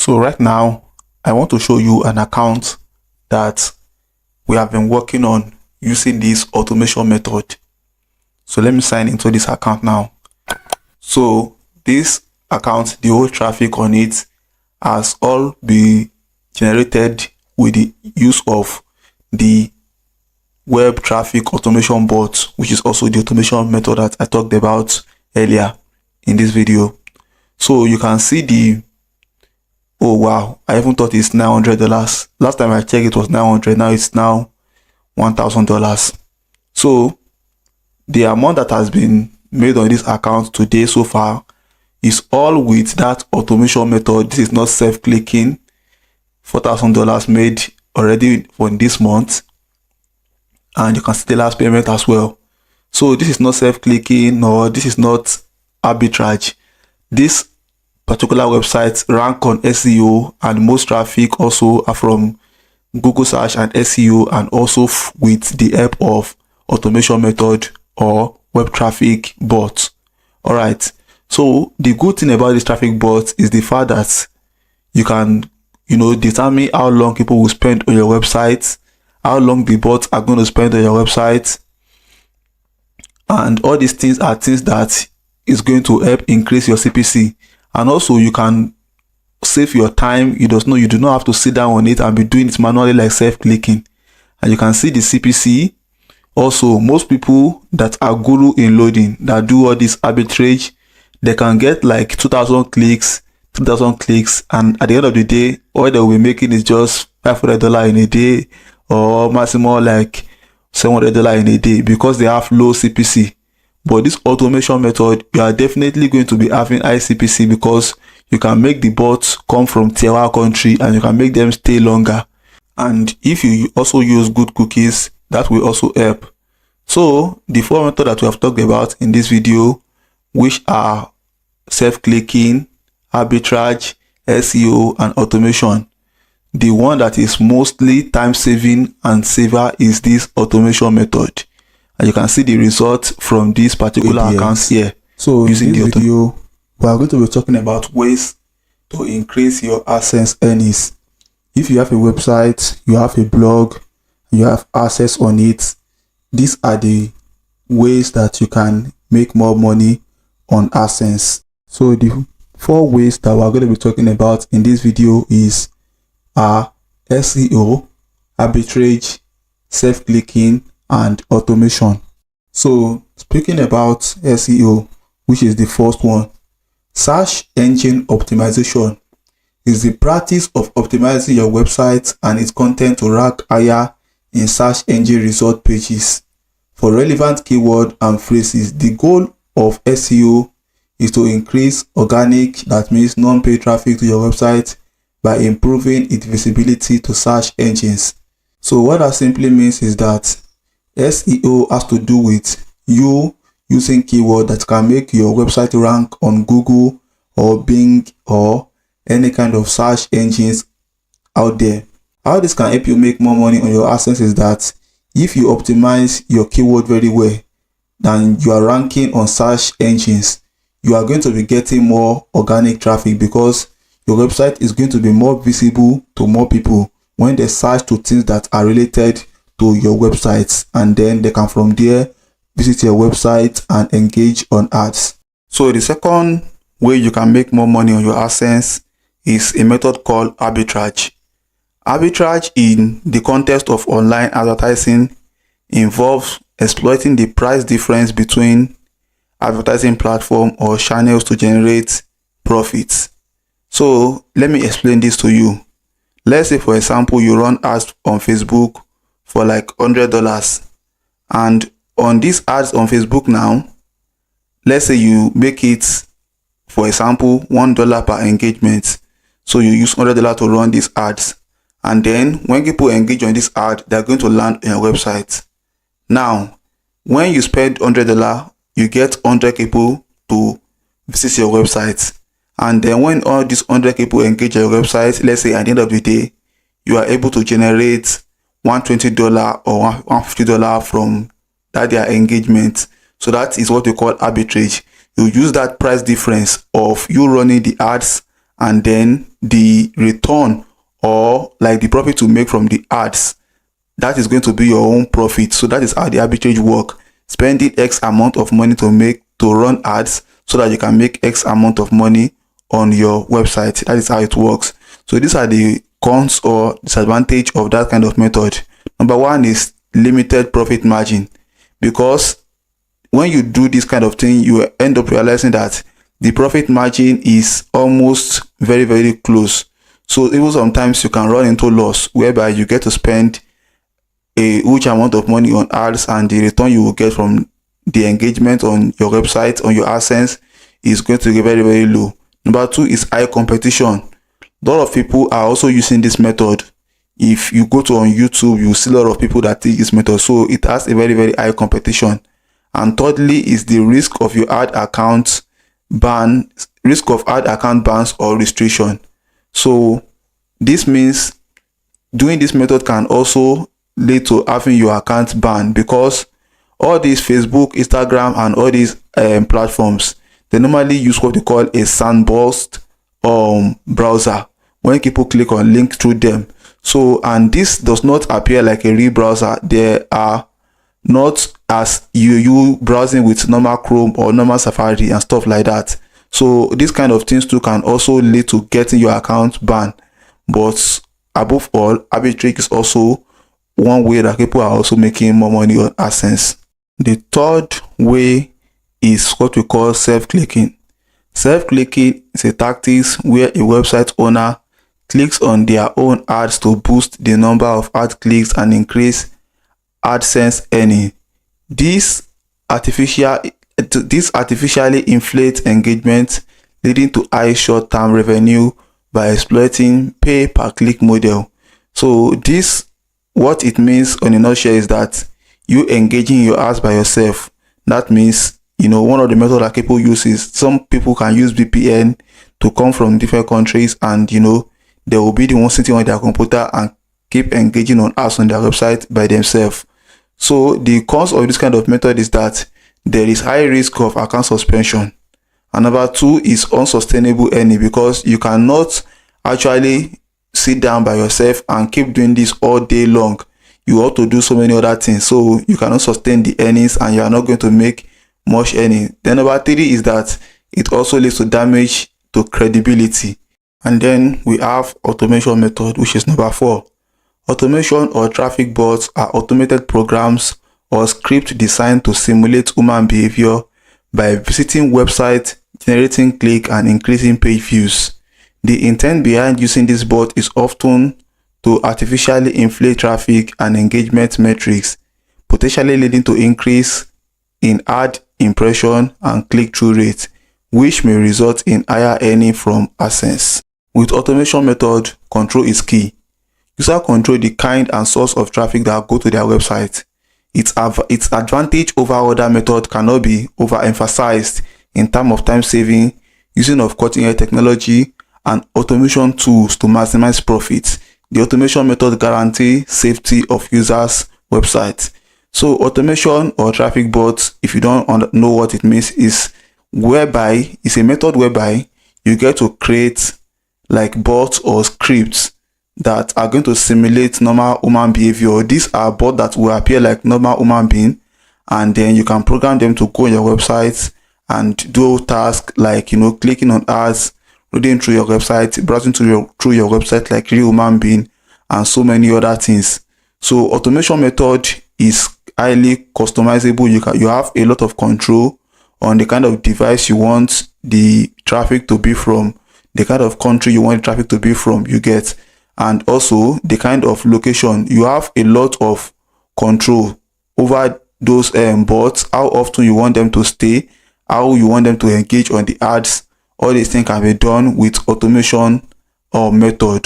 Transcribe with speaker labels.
Speaker 1: So right now, I want to show you an account that we have been working on using this automation method. So let me sign into this account now. So this account, the whole traffic on it has all been generated with the use of the web traffic automation bot, which is also the automation method that I talked about earlier in this video. So you can see the, oh wow, I even thought it's $900. Last time I checked it was $900, now it's now $1,000. So the amount that has been made on this account today so far is all with that automation method. This is not self-clicking. $4,000 made already for this month, and you can see the last payment as well. So this is not self-clicking, or this is not arbitrage. This particular website rank on SEO, and most traffic also are from Google search and SEO, and also with the help of automation method or web traffic bot. All right, so the good thing about this traffic bot is the fact that you can determine how long people will spend on your website, how long the bots are going to spend on your website, and all these things are things that is going to help increase your CPC. And also you can save your time. You do not have to sit down on it and be doing it manually like self-clicking. And you can see the CPC. Also, most people that are guru in loading, that do all this arbitrage, they can get like 2,000 clicks, 3,000 clicks, and at the end of the day, all they will be making is just $500 in a day, or maximum like $700 in a day, because they have low CPC. But this automation method, you are definitely going to be having high CPC, because you can make the bots come from tier 1 country and you can make them stay longer. And if you also use good cookies, that will also help. So the 4 methods that we have talked about in this video, which are self-clicking, arbitrage, SEO, and automation, the one that is mostly time saving and saver is this automation method. And you can see the results from these particular accounts here. So using in this video, we are going to be talking about ways to increase your AdSense earnings. If you have a website, you have a blog, you have access on it, these are the ways that you can make more money on AdSense. So the 4 ways that we are going to be talking about in this video are SEO, arbitrage, self-clicking, and automation. So speaking about SEO, which is the first one, search engine optimization is the practice of optimizing your website and its content to rank higher in search engine result pages for relevant keyword and phrases. The goal of SEO is to increase organic, that means non-paid traffic to your website, by improving its visibility to search engines. So what that simply means is that SEO has to do with you using keyword that can make your website rank on Google or Bing or any kind of search engines out there. How this can help you make more money on your AdSense is that if you optimize your keyword very well, then you are ranking on search engines, you are going to be getting more organic traffic, because your website is going to be more visible to more people when they search to things that are related to your websites, and then they can from there visit your website and engage on ads. So the second way you can make more money on your AdSense is a method called arbitrage. Arbitrage in the context of online advertising involves exploiting the price difference between advertising platform or channels to generate profits. So let me explain this to you. Let's say, for example, you run ads on Facebook for like $100, and on these ads on Facebook now, let's say you make it, for example, $1 per engagement. So you use $100 to run these ads, and then when people engage on this ad, they're going to land on your website. Now when you spend $100, you get 100 people to visit your website, and then when all these 100 people engage on your website, let's say at the end of the day you are able to generate $120 or $150 from that their engagement. So that is what we call arbitrage. You use that price difference of you running the ads and then the return or like the profit to make from the ads, that is going to be your own profit. So that is how the arbitrage work. Spending X amount of money to run ads so that you can make X amount of money on your website. That is how it works. So these are the cons or disadvantage of that kind of method. Number one is limited profit margin, because when you do this kind of thing, you end up realizing that the profit margin is almost very, very close. So even sometimes you can run into loss, whereby you get to spend a huge amount of money on ads, and the return you will get from the engagement on your website, on your AdSense, is going to be very, very low. Number two is high competition. A lot of people are also using this method. If you go to on YouTube, you see a lot of people that take this method. So it has a very, very high competition. And thirdly is the risk of your ad account bans or restriction. So this means doing this method can also lead to having your account banned, because all these Facebook, Instagram, and all these platforms, they normally use what they call a sandboxed browser when people click on link through them. So, and this does not appear like a real browser. They are not as you browsing with normal Chrome or normal Safari and stuff like that. So these kind of things too can also lead to getting your account banned. But above all, arbitrage is also one way that people are also making more money on AdSense. The third way is what we call self-clicking. Self-clicking is a tactic where a website owner clicks on their own ads to boost the number of ad clicks and increase AdSense earning. This artificially inflates engagement, leading to high short-term revenue by exploiting pay-per-click model. So this, what it means on a nutshell, is that you engaging your ads by yourself. That means, one of the methods that people use is, some people can use VPN to come from different countries, and they will be the one sitting on their computer and keep engaging on ads on their website by themselves. So the cons of this kind of method is that there is high risk of account suspension. And number two is unsustainable earning, because you cannot actually sit down by yourself and keep doing this all day long. You ought to do so many other things, so you cannot sustain the earnings and you are not going to make much earning. Then number three is that it also leads to damage to credibility. And then we have automation method, which is number four. Automation or traffic bots are automated programs or scripts designed to simulate human behavior by visiting websites, generating click, and increasing page views. The intent behind using this bot is often to artificially inflate traffic and engagement metrics, potentially leading to increase in ad impression and click-through rate, which may result in higher earning from AdSense. With automation method, control is key. User control the kind and source of traffic that go to their website. Its advantage over other methods cannot be overemphasized in terms of time saving, using of cutting-edge technology, and automation tools to maximize profits. The automation method guarantees safety of users' websites. So automation or traffic bots, if you don't know what it means, is a method whereby you get to create like bots or scripts that are going to simulate normal human behavior. These are bots that will appear like normal human being, and then you can program them to go on your website and do tasks like clicking on ads, reading through your website, browsing through your website like real human being, and so many other things. So automation method is highly customizable. You have a lot of control on the kind of device you want the traffic to be from, the kind of country you want the traffic to be from, you get, and also the kind of location. You have a lot of control over those bots, how often you want them to stay, how you want them to engage on the ads. All these things can be done with automation or method.